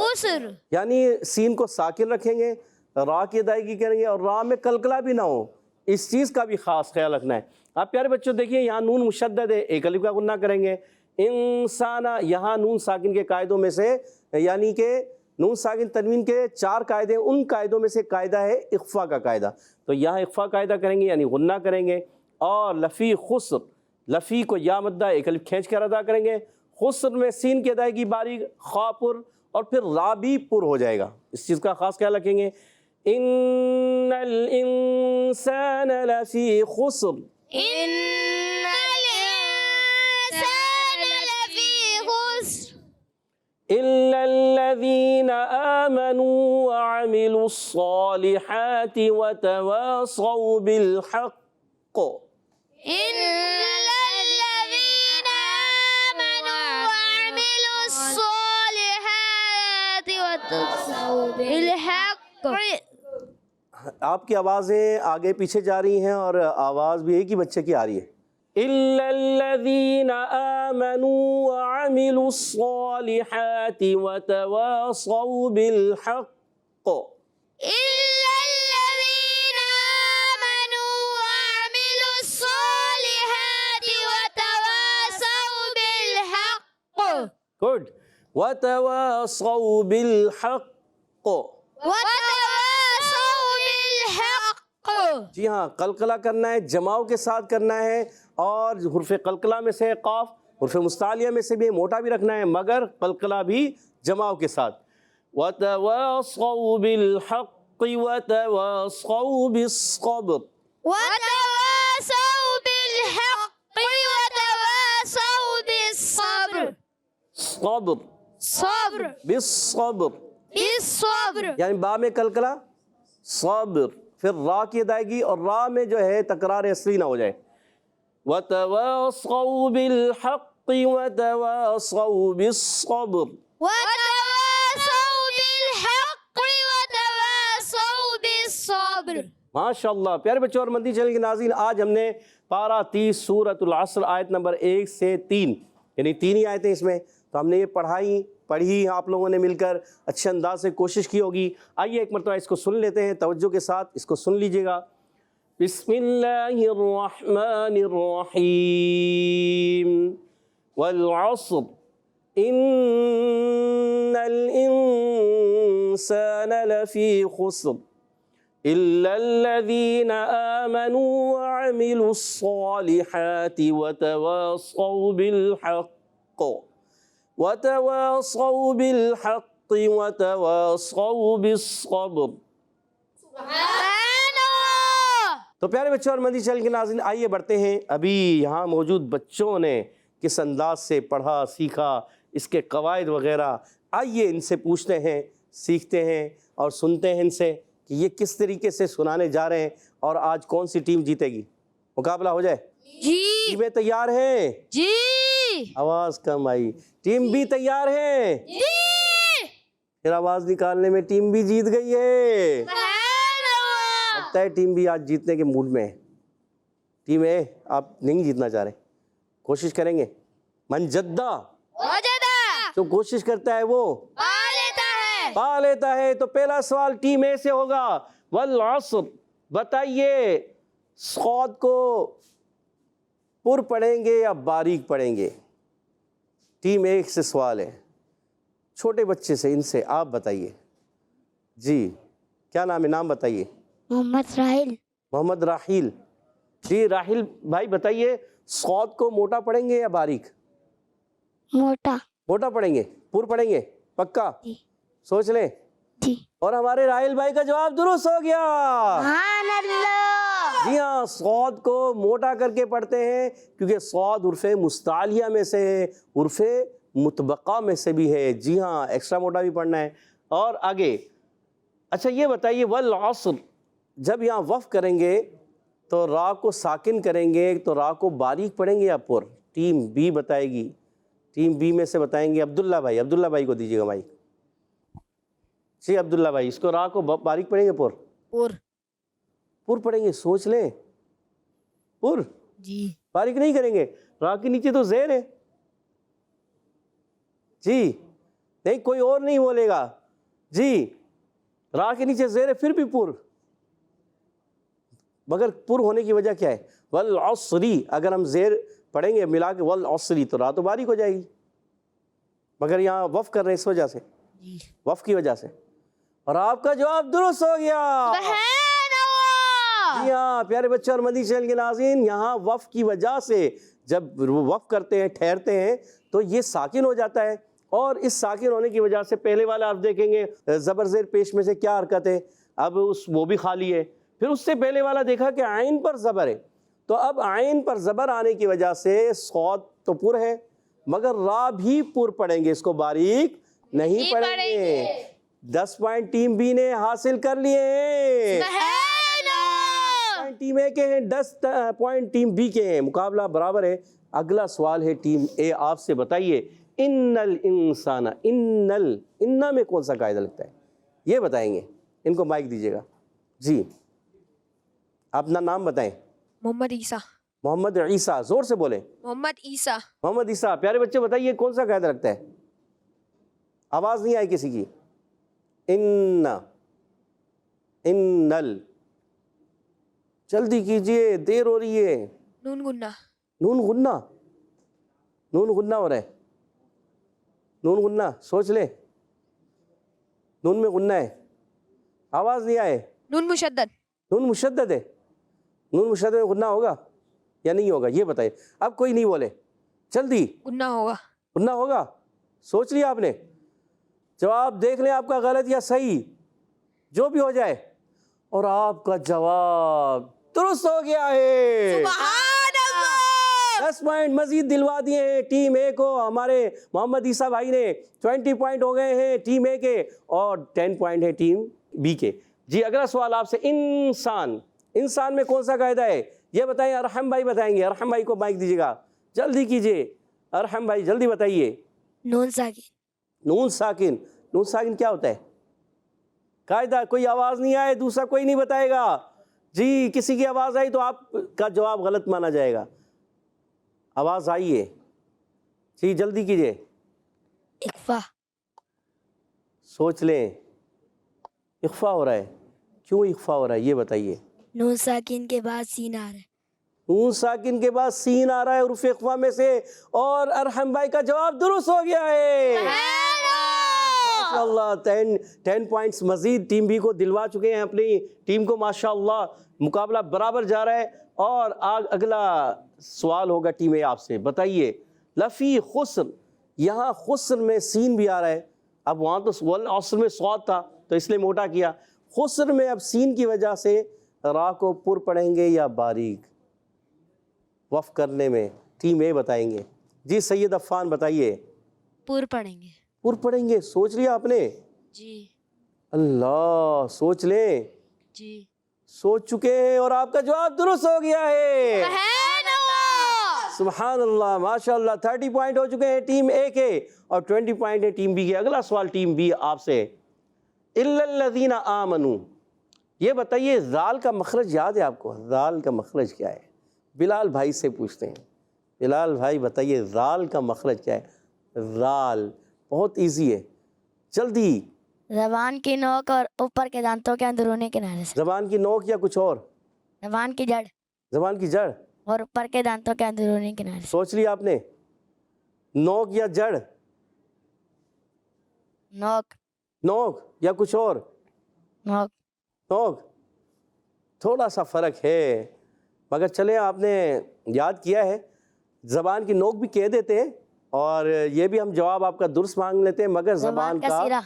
خسر یعنی سین کو ساکن رکھیں گے، را کی ادائیگی کریں گے اور را میں قلقلہ بھی نہ ہو، اس چیز کا بھی خاص خیال رکھنا ہے۔ آپ پیارے بچوں دیکھیے یہاں نون مشدد ہے، ایک الف کا غنہ کریں گے، انسانہ، یہاں نون ساکن کے قاعدوں میں سے، یعنی کہ نون ساکن تنوین کے 4 قاعدے ہیں، ان قاعدوں میں سے قاعدہ ہے اخفا کا قاعدہ، تو یہاں اخفا قاعدہ کریں گے یعنی غنہ کریں گے، اور لفی خسر، لفی کو یا مدہ ایک الف کھینچ کر ادا کریں گے، خسر میں سین کی ادائیگی باریک، خا پر، اور پھر را بھی پر ہو جائے گا، اس چیز کا خاص خیال رکھیں گے۔ ان الانسان لفی خسر، ان الانسان لفی خسر إلا الذين آمنوا وعملوا الصالحات وتواصوا بالحق، إلا الذين آمنوا وعملوا الصالحات وتواصوا بالحق۔ آپ کی آوازیں آگے پیچھے جا رہی ہیں اور آواز بھی ایک ہی بچے کی آ رہی ہے۔ إلا الذين آمنوا وعملوا الصالحات وتواصوا بالحق، إلا الذين آمنوا وعملوا الصالحات وتواصوا بالحق گڈ، وتواصوا بالحق، وتواصوا بالحق۔ جی ہاں، قلقلہ کرنا ہے، جماؤ کے ساتھ کرنا ہے، اور حرف قلقلہ میں سے قاف، حرف مستعلیہ میں سے بھی موٹا بھی رکھنا ہے، مگر قلقلہ بھی جماؤ کے ساتھ۔ وَتَوَاصَوْا بِالْحَقِّ وَتَوَاصَوْا بِالصَّبْرِ، وتواصوا بالحق وتواصوا بالصبر۔ صبر، صبر بالصبر، بالصبر۔ یعنی با میں قلقلہ، صبر، پھر را کی ادائیگی، اور را میں جو ہے تکرار اصلی نہ ہو جائے۔ وَتَوَاصَوْا بِالْحَقِّ وَتَوَاصَوْا بِالصَّبْرِ، وتواصوا بالحق وتواصوا بالصبر۔ ماشاءاللہ۔ پیارے بچوں اور مدنی چینل کے ناظرین، آج ہم نے پارہ 30 سورۃ العصر آیت نمبر 1 سے 3، یعنی 3 ہی آیتیں اس میں، تو ہم نے یہ پڑھی آپ لوگوں نے مل کر اچھے انداز سے کوشش کی ہوگی۔ آئیے ایک مرتبہ اس کو سن لیتے ہیں، توجہ کے ساتھ اس کو سن لیجئے گا۔ بسم اللہ الرحمن الرحیم، والعصر ان الانسان لفی خسر إلا الذين آمنوا وعملوا الصالحات وتواصوا بالحق وتواصوا بالصبر۔ سبحان اللہ۔ تو پیارے بچوں اور مدنی چینل کے ناظرین، آئیے بڑھتے ہیں۔ ابھی یہاں موجود بچوں نے کس انداز سے پڑھا، سیکھا، اس کے قواعد وغیرہ، آئیے ان سے پوچھتے ہیں، سیکھتے ہیں اور سنتے ہیں ان سے کہ یہ کس طریقے سے سنانے جا رہے ہیں، اور آج کون سی ٹیم جیتے گی۔ مقابلہ ہو جائے؟ جی ٹیمیں تیار ہیں؟ جی آواز کم آئی۔ ٹیم بھی تیار ہے؟ جی۔ پھر آواز نکالنے میں ٹیم بھی جیت گئی ہے۔ سبحان اللہ۔ لگتا ہے ٹیم بھی آج جیتنے کے موڈ میں ہے۔ ٹیم اے، آپ نہیں جیتنا چاہ رہے، کوشش کریں گے؟ من جدہ، وجدہ، جو کوشش کرتا ہے وہ پا لیتا ہے۔ پا لیتا ہے۔ تو پہلا سوال ٹیم اے سے ہوگا۔ والعصر، بتائیے صاد کو پر پڑھیں گے یا باریک پڑھیں گے؟ ٹیم ایک سے سوال ہے، چھوٹے بچے سے، ان سے آپ بتائیے۔ جی کیا نام ہے؟ نام بتائیے۔ محمد راحیل۔ محمد راحیل۔ جی راحیل بھائی بتائیے، صاد کو موٹا پڑھیں گے یا باریک؟ موٹا۔ موٹا پڑھیں گے، پر پڑھیں گے، پکا؟ جی سوچ لیں۔ جی۔ اور ہمارے راحیل بھائی کا جواب درست ہو گیا۔ سبحان اللہ۔ جی ہاں، صاد کو موٹا کر کے پڑھتے ہیں کیونکہ صاد حرف مستعلیہ میں سے ہے، حرف مطبقہ میں سے بھی ہے۔ جی ہاں، ایکسٹرا موٹا بھی پڑھنا ہے۔ اور آگے اچھا یہ بتائیے، والعصر جب یہاں وقف کریں گے تو را کو ساکن کریں گے، تو را کو باریک پڑھیں گے یا پر؟ ٹیم بی بتائے گی۔ ٹیم بی میں سے بتائیں گے عبداللہ بھائی کو دیجیے گا مائک۔ جی عبداللہ بھائی، اس کو را کو باریک پڑھیں گے پر؟ پر پڑھیں گے، سوچ لیں۔ پر؟ جی۔ باریک نہیں کریں گے، را کے نیچے تو زیر ہے۔ جی نہیں کوئی اور نہیں بولے گا جی. را کے نیچے زیر ہے پھر بھی پر, مگر پر ہونے کی وجہ کیا ہے؟ والعصری, اگر ہم زیر پڑھیں گے ملا کے والعصری تو را تو باریک ہو جائے گی, مگر یہاں وف کر رہے ہیں اس وجہ سے, وف کی وجہ سے. اور آپ کا جواب درست ہو گیا. سبحان اللہ. جی ہاں پیارے بچے اور مدنی چینل کے ناظرین, یہاں وف کی وجہ سے جب وف کرتے ہیں ٹھہرتے ہیں تو یہ ساکن ہو جاتا ہے, اور اس ساکن ہونے کی وجہ سے پہلے والا آپ دیکھیں گے زبر زیر پیش میں سے کیا حرکت ہے, اب وہ بھی خالی ہے. پھر اس سے پہلے والا دیکھا کہ عین پر زبر ہے, تو اب عین پر زبر آنے کی وجہ سے صاد تو پر ہے مگر را بھی پر پڑھیں گے, اس کو باریک نہیں پڑھیں گے. 10 پوائنٹ ٹیم بی نے حاصل کر لیے ہیں. ٹیم اے کے ہیں, 10 پوائنٹ ٹیم بی کے ہیں, مقابلہ برابر ہے. اگلا سوال ہے ٹیم اے آپ سے, بتائیے ان الانسان, ان میں کون سا قاعدہ لگتا ہے یہ بتائیں گے. ان کو مائک دیجیے گا. جی اپنا نام بتائیں. محمد عیسیٰ. محمد عیسیٰ, زور سے بولیں. محمد عیسیٰ. محمد عیسیٰ. پیارے بچے بتائیے کون سا قاعدہ لگتا ہے؟ آواز نہیں آئی کسی کی. انل, جلدی کیجئے دیر ہو رہی ہے. نون گنہ. نون غنہ, نون غنہ ہو رہا ہے. نون غنہ سوچ لیں, نون میں غنہ ہے. آواز نہیں آئے. نون مشدد. نون مشدد ہے. نون مشدد میں غنہ ہوگا یا نہیں ہوگا یہ بتائیے. اب کوئی نہیں بولے, جلدی. گنہ ہوگا. غنہ ہوگا. سوچ لیا آپ نے؟ جواب دیکھ لیں آپ کا غلط یا صحیح, جو بھی ہو جائے. اور آپ کا جواب درست ہو گیا ہے. سبحان اللہ. 10 پوائنٹ مزید دلوا دیے ہیں ٹیم اے کو. ہمارے محمد عیسیٰ بھائی نے 20 پوائنٹ ہو گئے ہیں ٹیم اے کے, اور 10 پوائنٹ ہیں ٹیم بی کے. جی اگلا سوال آپ سے, انسان میں کون سا قاعدہ ہے یہ بتائیں. ارحم بھائی بتائیں گے. ارحم بھائی کو مائک دیجیے گا, جلدی کیجیے. ارحم بھائی جلدی بتائیے. نون ساکن. نون ساکن. نون ساکن کیا ہوتا ہے قاعدہ؟ کوئی آواز نہیں آئے, دوسرا کوئی نہیں بتائے گا. جی کسی کی آواز آئی تو آپ کا جواب غلط مانا جائے گا. آواز آئی ہے جی جلدی کیجیے. اخفا. سوچ لیں. اخفا ہو رہا ہے, کیوں اخفا ہو رہا ہے یہ بتائیے. نون ساکن کے بعد سین آ رہا ہے. نون ساکن کے بعد سین آ رہا ہے حروف اخفا میں سے, اور ارحم بھائی کا جواب درست ہو گیا ہے. ماشاءاللہ 10 پوائنٹس مزید ٹیم بی کو دلوا چکے ہیں اپنی ٹیم کو. ماشاءاللہ مقابلہ برابر جا رہا ہے. اور اگلا سوال ہوگا ٹیم اے آپ سے, بتائیے لفی خسر, یہاں خسر میں سین بھی آ رہا ہے. اب وہاں تو والعصر میں صاد تھا تو اس لیے موٹا کیا. خسر میں اب سین کی وجہ سے را کو پر پڑھیں گے یا باریک وف کرنے میں؟ ٹیم اے بتائیں گے. جی سید عفان بتائیے. پر پڑھیں گے. پر پڑھیں گے. سوچ لیا آپ نے؟ جی. اللہ سوچ لیں. جی سوچ چکے ہیں اور آپ کا جواب درست ہو گیا ہے. سبحان اللہ. سبحان اللہ. ماشاءاللہ 30 پوائنٹ ہو چکے ہیں ٹیم اے کے, اور 20 پوائنٹ ہیں ٹیم بی کے. اگلا سوال ٹیم بی آپ سے, الا الذین آمنوا, یہ بتائیے ذال کا مخرج یاد ہے آپ کو؟ ذال کا مخرج کیا ہے؟ بلال بھائی سے پوچھتے ہیں. بلال بھائی بتائیے ذال کا مخرج کیا ہے؟ ذال بہت ایزی ہے, جلدی. زبان کی نوک اور اوپر کے دانتوں کے اندرونی کنارے سے. زبان کی نوک یا کچھ اور؟ زبان کی جڑ زبان کی جڑ اور اوپر کے دانتوں کے اندرونی کنارے سے. سوچ لیا آپ نے؟ نوک یا جڑ؟ نوک. نوک یا کچھ اور؟ نوک. نوک. تھوڑا سا فرق ہے مگر چلیں آپ نے یاد کیا ہے. زبان کی نوک بھی کہہ دیتے ہیں, اور یہ بھی ہم جواب آپ کا درست مانگ لیتے ہیں, مگر زبان کا سرا.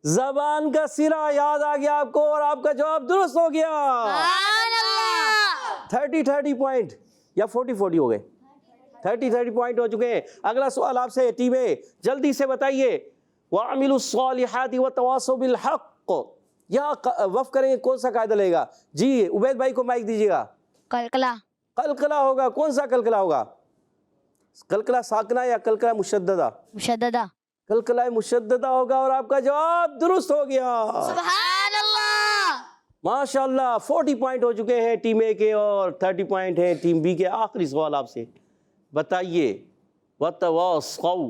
زبان کا سرا یاد آ گیا آپ کو, اور آپ کا جواب درست ہو گیا. سبحان اللہ. 30 پوائنٹ یا 40 ہو گئے. 30 پوائنٹ ہو چکے ہیں. اگلا سوال آپ سے ٹیم اے, جلدی سے بتائیے. وَعَمِلُوا الصَّالِحَاتِ وَتَوَاصَوْا بِالْحَقِّ, یہاں وف کریں گے کون سا قاعدہ لے گا؟ جی عبید بھائی کو مائک دیجیے گا. قلقلہ. قلقلہ ہوگا. کون سا قلقلہ ہوگا؟ قلقلہ ساکنہ یا قلقلہ مشددہ؟ مشددہ. قلقلہ مشددہ ہوگا, اور آپ کا جواب درست ہو گیا. سبحان اللہ. ماشاءاللہ 40 پوائنٹ ہو چکے ہیں ٹیم اے کے, اور 30 پوائنٹ ہیں ٹیم بی کے. آخری سوال آپ سے, بتائیے وَتَوَاصَوْا,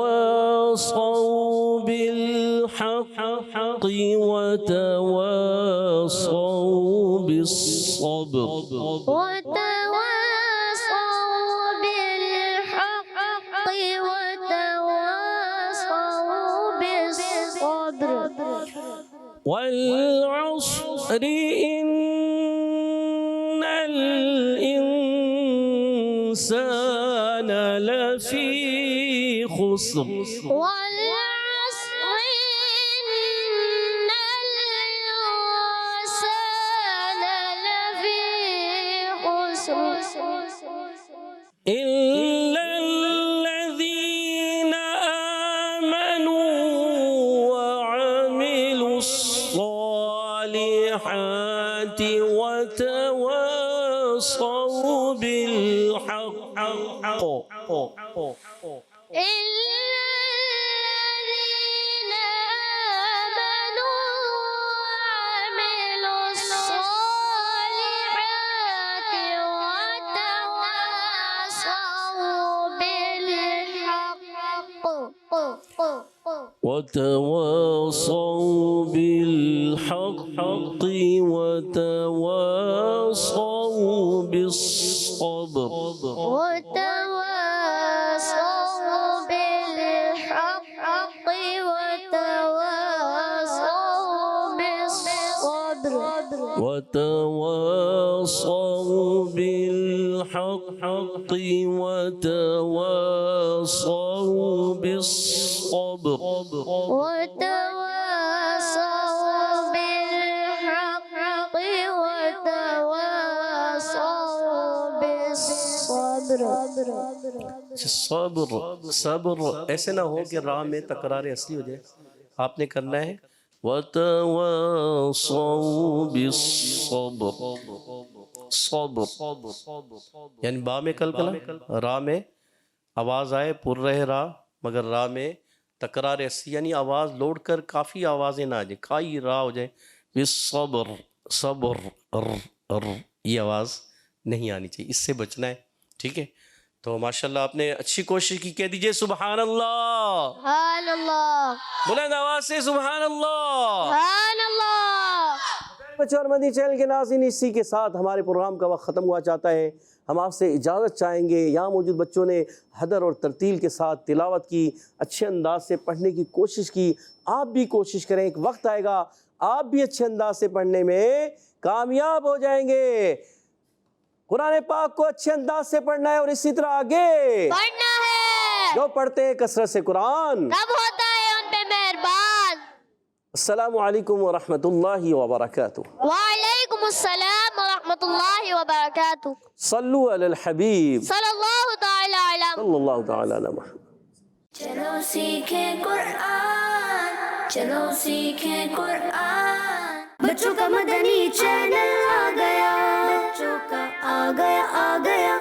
وتواصوا بالحق وتواصوا بالصبر. وتواصوا بالحق وتواصوا بالصبر. والعصر إن الإنسان لفي خسر والعصر إن الإنسان لفي خسر إلا الذين آمنوا وعملوا الصالحات وتواصوا بالحق إلا الذين آمنوا وعملوا الصالحات وتواصوا بالحق وتواصوا بالصبر وتواصوا بالحق وتواصوا بالصبر وتواصوا بالحق وتواصوا بالصبر وتواصوا بالحق وتواصوا بالصبر صبر ایسے نہ ہو کہ راہ میں تکرار اصلی ہو جائے. آپ نے کرنا ہے وَتَوَاصَوْا بِالصَّبْرِ صبر یعنی با میں کلکلا راہ میں آواز آئے پر رہے راہ مگر راہ میں تکرار اصلی یعنی آواز لوڑ کر کافی آوازیں نہ آ جائیں کائی راہ ہو جائے بالصبر صبر یہ آواز نہیں آنی چاہیے اس سے بچنا ہے. ٹھیک ہے تو ماشاءاللہ آپ نے اچھی کوشش کی. کہہ دیجئے سبحان اللہ. سبحان اللہ بلند آواز سے سبحان اللہ. سبحان اللہ. بچوں اور مدنی چینل کے ناظرین اسی کے ساتھ ہمارے پروگرام کا وقت ختم ہوا چاہتا ہے. ہم آپ سے اجازت چاہیں گے. یہاں موجود بچوں نے حدر اور ترتیل کے ساتھ تلاوت کی اچھے انداز سے پڑھنے کی کوشش کی. آپ بھی کوشش کریں ایک وقت آئے گا آپ بھی اچھے انداز سے پڑھنے میں کامیاب ہو جائیں گے. قرآن پاک کو اچھے انداز سے پڑھنا ہے اور اسی طرح آگے پڑھنا ہے. جو پڑھتے ہیں کثرت سے قرآن رب ہوتا ہے ان پہ مہربان. السلام علیکم ورحمۃ اللہ وبرکاتہ. وعلیکم السلام ورحمۃ اللہ وبرکاتہ. صلو علی الحبیب صلی اللہ تعالی علیہ صلی اللہ تعالی علی محمد. چلو سیکھیں قرآن چلو سیکھیں قرآن بچوں کا مدنی چینل آ گیا بچوں کا آ گیا